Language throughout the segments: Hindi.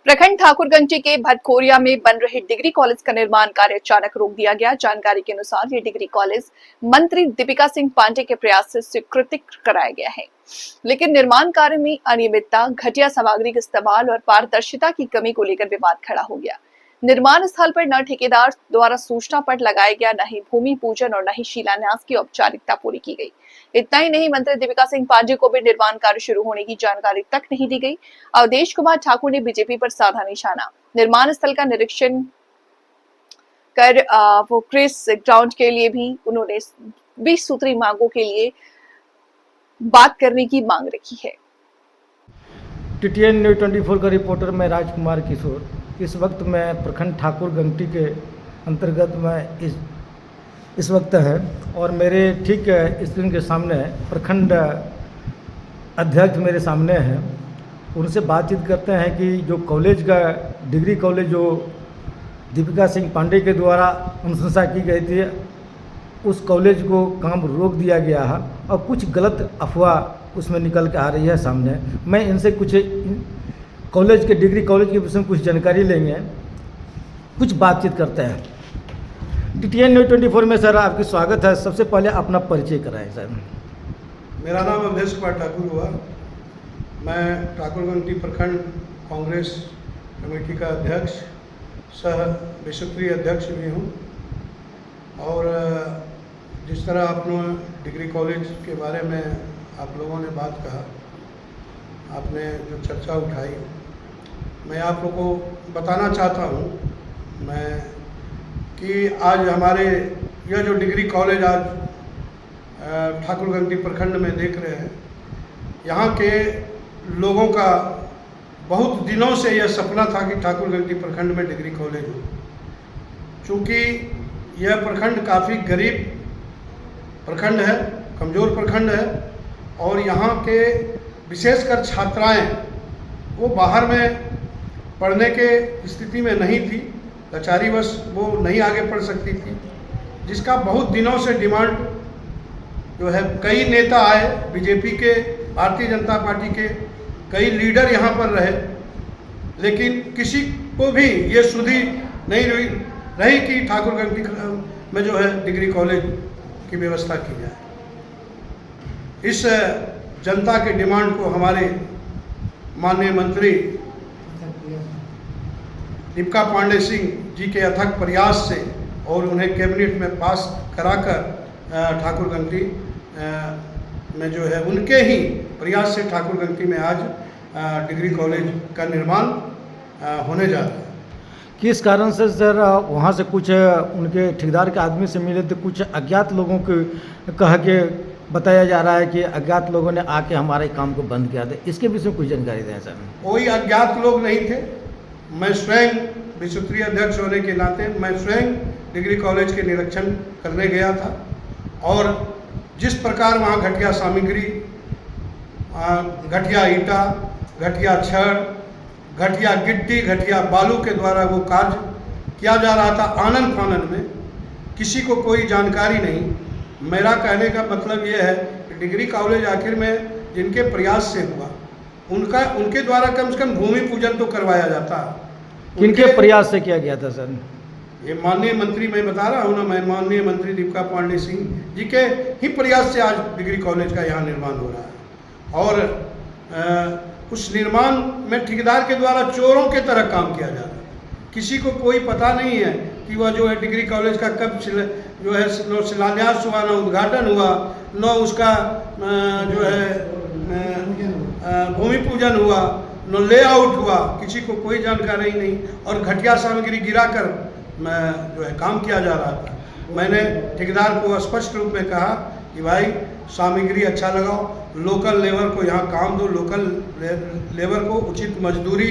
प्रखंड ठाकुरगंज के भटखोरिया में बन रहे डिग्री कॉलेज का निर्माण कार्य अचानक रोक दिया गया। जानकारी के अनुसार ये डिग्री कॉलेज मंत्री दीपिका सिंह पांडे के प्रयास से स्वीकृत कराया गया है, लेकिन निर्माण कार्य में अनियमितता, घटिया सामग्री के इस्तेमाल और पारदर्शिता की कमी को लेकर विवाद खड़ा हो गया। निर्माण स्थल पर न ठेकेदार द्वारा सूचना पट लगाया गया, न ही भूमि पूजन और न ही शिलान्यास की औपचारिकता पूरी की गई। इतना ही नहीं, मंत्री दीपिका सिंह पांडे को भी निर्माण कार्य शुरू होने की जानकारी तक नहीं दी गई। अवधेश कुमार ठाकुर ने बीजेपी पर साधा निशाना। निर्माण स्थल का निरीक्षण कर वो क्रिस ग्राउंड के लिए भी उन्होंने 20 सूत्री मांगों के लिए बात करने की मांग रखी है। TTN न्यूज़ 24 का रिपोर्टर मैं राजकुमार किशोर। इस वक्त मैं प्रखंड ठाकुरगंज के अंतर्गत में इस वक्त है और मेरे ठीक स्क्रीन के सामने प्रखंड अध्यक्ष मेरे सामने हैं। उनसे बातचीत करते हैं कि जो कॉलेज का डिग्री कॉलेज जो दीपिका सिंह पांडे के द्वारा अनुशंसा की गई थी, उस कॉलेज को काम रोक दिया गया है और कुछ गलत अफवाह उसमें निकल के आ रही है सामने। मैं इनसे कुछ कॉलेज के डिग्री कॉलेज के विषय में कुछ जानकारी लेंगे, कुछ बातचीत करते हैं। TTN न्यूज़ 24 में सर आपकी स्वागत है। सबसे पहले अपना परिचय कराएं सर। मेरा नाम अवधेश कुमार ठाकुर हुआ। मैं ठाकुरगंज प्रखंड कांग्रेस कमेटी का अध्यक्ष सह विश्वस्तरीय अध्यक्ष भी हूँ। और जिस तरह आपने डिग्री कॉलेज के बारे में आप लोगों ने बात कहा, आपने जो चर्चा उठाई, मैं आप लोगों को बताना चाहता हूँ मैं कि आज हमारे यह जो डिग्री कॉलेज आज ठाकुरगंज प्रखंड में देख रहे हैं, यहाँ के लोगों का बहुत दिनों से यह सपना था कि ठाकुरगंज प्रखंड में डिग्री कॉलेज हो। चूँकि यह प्रखंड काफ़ी गरीब प्रखंड है, कमज़ोर प्रखंड है और यहाँ के विशेषकर छात्राएं वो बाहर में पढ़ने के स्थिति में नहीं थी, लाचारीवश वो नहीं आगे पढ़ सकती थी, जिसका बहुत दिनों से डिमांड जो है। कई नेता आए, बीजेपी के, भारतीय जनता पार्टी के कई लीडर यहाँ पर रहे, लेकिन किसी को भी ये सुधि नहीं रही कि ठाकुरगंज में जो है डिग्री कॉलेज की व्यवस्था की जाए। इस जनता के डिमांड को हमारे माननीय मंत्री दीपिका पांडे सिंह जी के अथक प्रयास से और उन्हें कैबिनेट में पास कराकर ठाकुरगंज में जो है उनके ही प्रयास से ठाकुरगंज में आज डिग्री कॉलेज का निर्माण होने जा रहा है। किस कारण से सर वहाँ से कुछ उनके ठेकेदार के आदमी से मिले थे, कुछ अज्ञात लोगों को कह के बताया जा रहा है कि अज्ञात लोगों ने आके हमारे काम को बंद किया था। इसके विषय में कुछ जानकारी दें सर। कोई अज्ञात लोग नहीं थे। मैं स्वयं विश्वस्तरीय अध्यक्ष होने के नाते मैं स्वयं डिग्री कॉलेज के निरीक्षण करने गया था और जिस प्रकार वहाँ घटिया सामग्री, घटिया ईंटा, घटिया छड़, घटिया गिट्टी, घटिया बालू के द्वारा वो कार्य किया जा रहा था आनन फानन में, किसी को कोई जानकारी नहीं। मेरा कहने का मतलब ये है कि डिग्री कॉलेज आखिर में जिनके प्रयास से हुआ, उनके द्वारा कम से कम भूमि पूजन तो करवाया जाता। किनके प्रयास से किया गया था सर? ये माननीय मंत्री, मैं बता रहा हूँ ना, मैं माननीय मंत्री दीपिका पांडे सिंह जी के ही प्रयास से आज डिग्री कॉलेज का यहाँ निर्माण हो रहा है। और उस निर्माण में ठेकेदार के द्वारा चोरों के तरह काम किया जा रहा है। किसी को कोई पता नहीं है कि वह जो है डिग्री कॉलेज का कब जो है न शिलान्यास हुआ, न उद्घाटन हुआ, न उसका जो है भूमि पूजन हुआ, न लेआउट हुआ, किसी को कोई जानकारी नहीं। और घटिया सामग्री गिराकर जो है काम किया जा रहा था। मैंने ठेकेदार को स्पष्ट रूप में कहा कि भाई सामग्री अच्छा लगाओ, लोकल लेबर को यहाँ काम दो, लोकल लेबर को उचित मजदूरी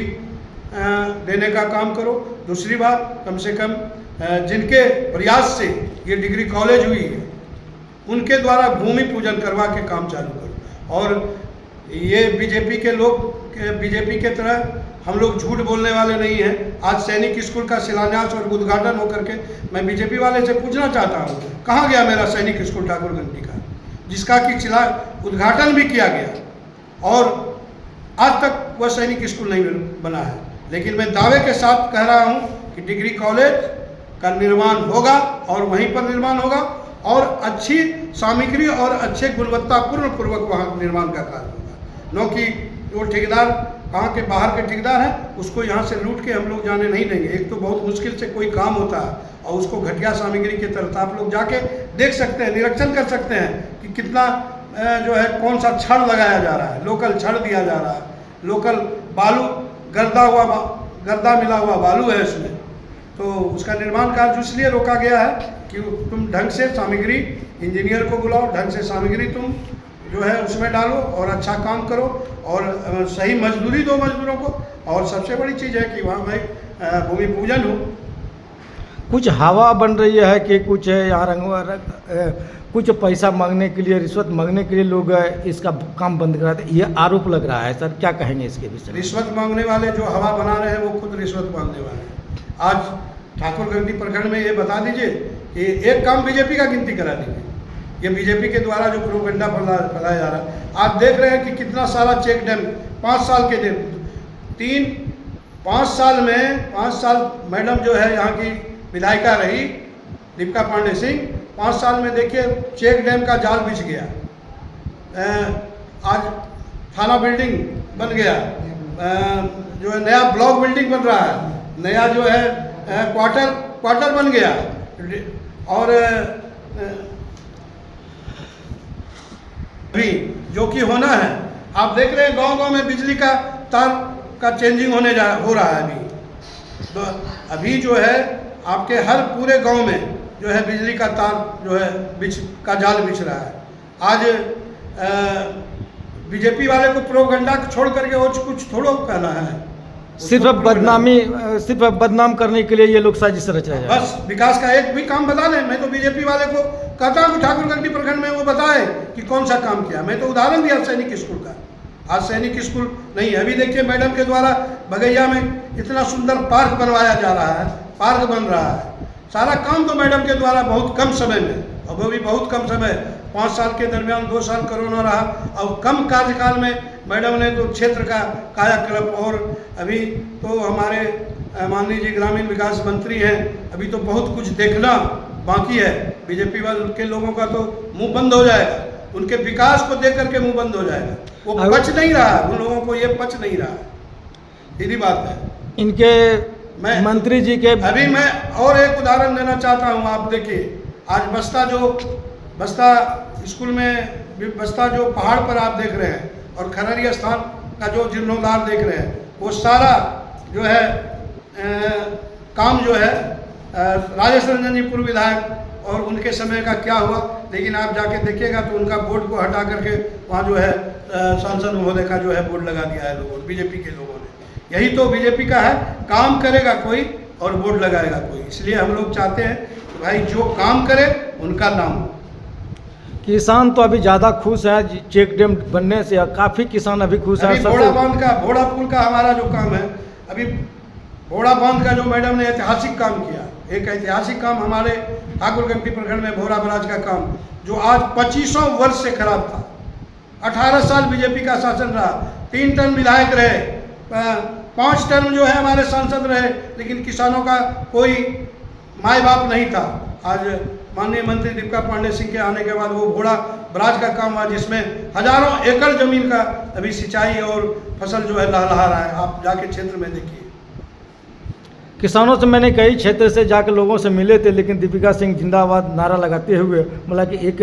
देने का काम करो। दूसरी बात, कम से कम जिनके प्रयास से ये डिग्री कॉलेज हुई है उनके द्वारा भूमि पूजन करवा के काम चालू करो। और ये बीजेपी के लोग, बीजेपी के तरह हम लोग झूठ बोलने वाले नहीं हैं। आज सैनिक स्कूल का शिलान्यास और उद्घाटन होकर के मैं बीजेपी वाले से पूछना चाहता हूँ, कहाँ गया मेरा सैनिक स्कूल ठाकुरगंज का, जिसका कि उद्घाटन भी किया गया और आज तक वह सैनिक स्कूल नहीं बना है। लेकिन मैं दावे के साथ कह रहा हूँ कि डिग्री कॉलेज का निर्माण होगा और वहीं पर निर्माण होगा और अच्छी सामग्री और अच्छे गुणवत्तापूर्ण पूर्वक वहाँ निर्माण का कार्य होगा। न कि वो ठेकेदार कहाँ के बाहर के ठेकेदार हैं उसको यहाँ से लूट के हम लोग जाने नहीं देंगे। एक तो बहुत मुश्किल से कोई काम होता है और उसको घटिया सामग्री के तरफ आप लोग जाके देख सकते हैं, निरीक्षण कर सकते हैं कि कितना जो है कौन सा छड़ लगाया जा रहा है, लोकल छड़ दिया जा रहा है, लोकल बालू गर्दा मिला हुआ बालू है इसमें। तो उसका निर्माण कार्य इसलिए रोका गया है कि तुम ढंग से सामग्री, इंजीनियर को बुलाओ, ढंग से सामग्री तुम जो है उसमें डालो और अच्छा काम करो और सही मजदूरी दो मजदूरों को। और सबसे बड़ी चीज़ है कि वहाँ भाई भूमि पूजन हो। कुछ हवा बन रही है कि कुछ यहाँ कुछ पैसा मांगने के लिए, रिश्वत मांगने के लिए लोग इसका काम बंद कराते हैं, ये आरोप लग रहा है। सर क्या कहेंगे इसके विषय में? रिश्वत मांगने वाले जो हवा बना रहे हैं वो खुद रिश्वत मांगने वाले हैं। आज ठाकुरगंज प्रखंड में ये बता दीजिए कि एक काम बीजेपी का गिनती करा दीजिए, ये बीजेपी के द्वारा जो प्रोपेगेंडा फैलाया जा रहा है। आप देख रहे हैं कि कितना सारा चेक डैम 5 साल के दिन 5 साल मैडम जो है यहाँ की विधायिका रही दीपिका पांडे सिंह, 5 साल में देखिए चेक डैम का जाल बिछ गया, आज थाना बिल्डिंग बन गया, जो है नया ब्लॉक बिल्डिंग बन रहा है, नया जो है क्वार्टर बन गया और भी जो कि होना है। आप देख रहे हैं गांव-गांव में बिजली का तार का चेंजिंग हो रहा है अभी। तो अभी जो है आपके हर पूरे गांव में जो है बिजली का तार जो है जाल बिछ रहा है। आज बीजेपी वाले को प्रोपेगेंडा छोड़ करके और कुछ थोड़ा कहना है, सिर्फ बदनाम करने के लिए ये लोग साजिश रच रहे हैं। बस विकास का एक भी काम बता दें। मैं तो बीजेपी वाले को कहता हूँ ठाकुरगंज प्रखंड में वो बताए कि कौन सा काम किया। मैं तो उदाहरण दिया सैनिक स्कूल का, आज सैनिक स्कूल नहीं है। अभी देखिए मैडम के द्वारा बगैया में इतना सुंदर पार्क बनवाया जा रहा है, पार्क बन रहा है। सारा काम तो मैडम के द्वारा बहुत कम समय में, और वो भी बहुत कम समय, 5 साल के दरमियान 2 साल कोरोना रहा और कम कार्यकाल में मैडम ने तो क्षेत्र का कायाकल्प। और अभी तो हमारे माननीय जी ग्रामीण विकास मंत्री हैं, अभी तो बहुत कुछ देखना बाकी है। बीजेपी वाले के लोगों का तो मुंह बंद हो जाएगा, उनके विकास को देख करके मुंह बंद हो जाएगा। वो पच नहीं रहा, उन लोगों को ये पच नहीं रहा, सीधी बात है। इनके मंत्री जी के अभी मैं और एक उदाहरण देना चाहता हूँ। आप देखिए आज बस्ता स्कूल में बस्ता जो पहाड़ पर आप देख रहे हैं और खनरी स्थान का जो जीर्णोद्धार देख रहे हैं, वो सारा जो है काम जो है राजेश रंजन जी पूर्व विधायक और उनके समय का क्या हुआ। लेकिन आप जाके देखिएगा तो उनका बोर्ड को हटा करके वहाँ जो है सांसद महोदय का जो है बोर्ड लगा दिया है लोगों, बीजेपी के लोगों ने। यही तो बीजेपी का है, काम करेगा कोई और बोर्ड लगाएगा कोई। इसलिए हम लोग चाहते हैं कि भाई जो काम करे उनका नाम हो। किसान तो अभी ज़्यादा खुश है चेक डैम बनने से, काफ़ी किसान अभी खुश है। भोड़ा बांध का, भोड़ा पुल का हमारा जो काम है, अभी भोड़ा बांध का जो मैडम ने ऐतिहासिक काम किया, एक ऐतिहासिक काम हमारे ठाकुरगंज प्रखंड में भोरा बराज का काम, जो आज 2500 वर्ष से खराब था। 18 साल बीजेपी का शासन रहा, 3 टर्म विधायक रहे, 5 टर्म जो है हमारे सांसद रहे, लेकिन किसानों का कोई माई बाप नहीं था। आज माननीय मंत्री दीपिका पांडे सिंह के आने के बाद वो भोड़ा बराज का काम हुआ, जिसमें हजारों एकड़ जमीन का अभी सिंचाई और फसल जो है लहलहा रहा है। आप जाके क्षेत्र में देखिए। किसानों से मैंने कई क्षेत्र से जाकर लोगों से मिले थे, लेकिन दीपिका सिंह जिंदाबाद नारा लगाते हुए मतलब कि एक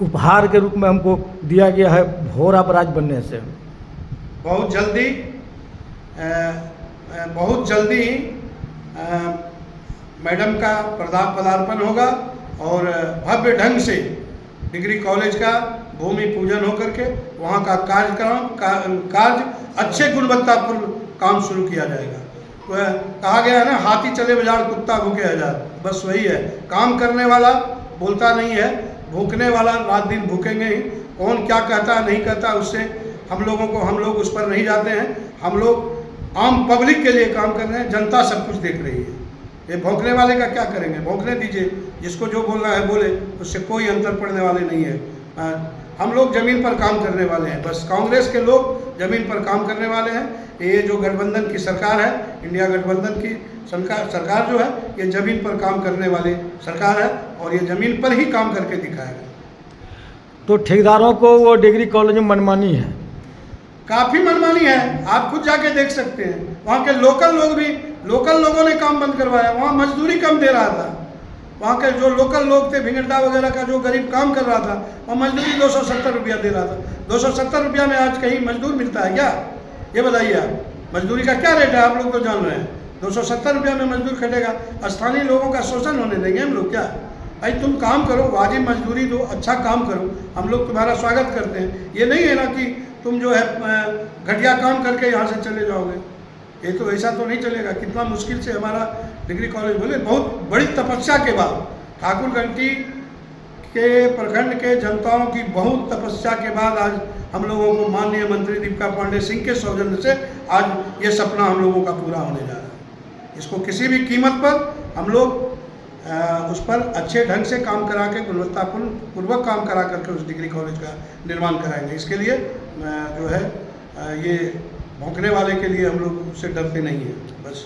उपहार के रूप में हमको दिया गया है भोरा बराज बनने से। बहुत जल्दी मैडम का पदार्पण होगा और भव्य ढंग से डिग्री कॉलेज का भूमि पूजन होकर के वहाँ का कार्य अच्छे गुणवत्तापूर्ण काम शुरू किया जाएगा। कहा गया है ना, हाथी चले बाजार कुत्ता भूखे हजार। बस वही है, काम करने वाला बोलता नहीं है, भूखने वाला रात दिन भूखेंगे ही। कौन क्या कहता नहीं कहता उससे हम लोग उस पर नहीं जाते हैं। हम लोग आम पब्लिक के लिए काम कर रहे हैं, जनता सब कुछ देख रही है। ये भौंकने वाले का क्या करेंगे, भौंकने दीजिए, जिसको जो बोलना है बोले, उससे कोई अंतर पड़ने वाले नहीं है। हम लोग ज़मीन पर काम करने वाले हैं। बस कांग्रेस के लोग ज़मीन पर काम करने वाले हैं। ये जो गठबंधन की सरकार है, इंडिया गठबंधन की सरकार जो है, ये ज़मीन पर काम करने वाली सरकार है और ये ज़मीन पर ही काम करके दिखाएगा। तो ठेकेदारों को वो डिग्री कॉलेज में मनमानी है? काफ़ी मनमानी है, आप खुद जाके देख सकते हैं। वहाँ के लोकल लोगों ने काम बंद करवाया। वहाँ मजदूरी कम दे रहा था। वहाँ के जो लोकल लोग थे, भिंगरदा वगैरह का जो गरीब काम कर रहा था, वहाँ मजदूरी 270 रुपया दे रहा था। 270 रुपया में आज कहीं मजदूर मिलता है क्या? ये बताइए आप। मजदूरी का क्या रेट है, आप लोग तो जान रहे हैं। 270 रुपया में मजदूर खटेगा, स्थानीय लोगों का शोषण होने देंगे हम लोग क्या? भाई तुम काम करो, वाजिब मजदूरी दो, अच्छा काम करो, हम लोग तुम्हारा स्वागत करते हैं। ये नहीं है ना कि तुम जो है घटिया काम करके यहाँ से चले जाओगे। ये तो ऐसा तो नहीं चलेगा। कितना मुश्किल से हमारा डिग्री कॉलेज बोले, बहुत बड़ी तपस्या के बाद, ठाकुरगंटी के प्रखंड के जनताओं की बहुत तपस्या के बाद आज हम लोगों को माननीय मंत्री दीपिका पांडे सिंह के सौजन्य से आज ये सपना हम लोगों का पूरा होने जा रहा है। इसको किसी भी कीमत पर हम लोग उस पर अच्छे ढंग से काम करा के, गुणवत्तापूर्वक काम करा करके उस डिग्री कॉलेज का निर्माण कराएंगे। इसके लिए जो है ये भौंकने वाले के लिए हम लोग उससे डरते नहीं हैं। बस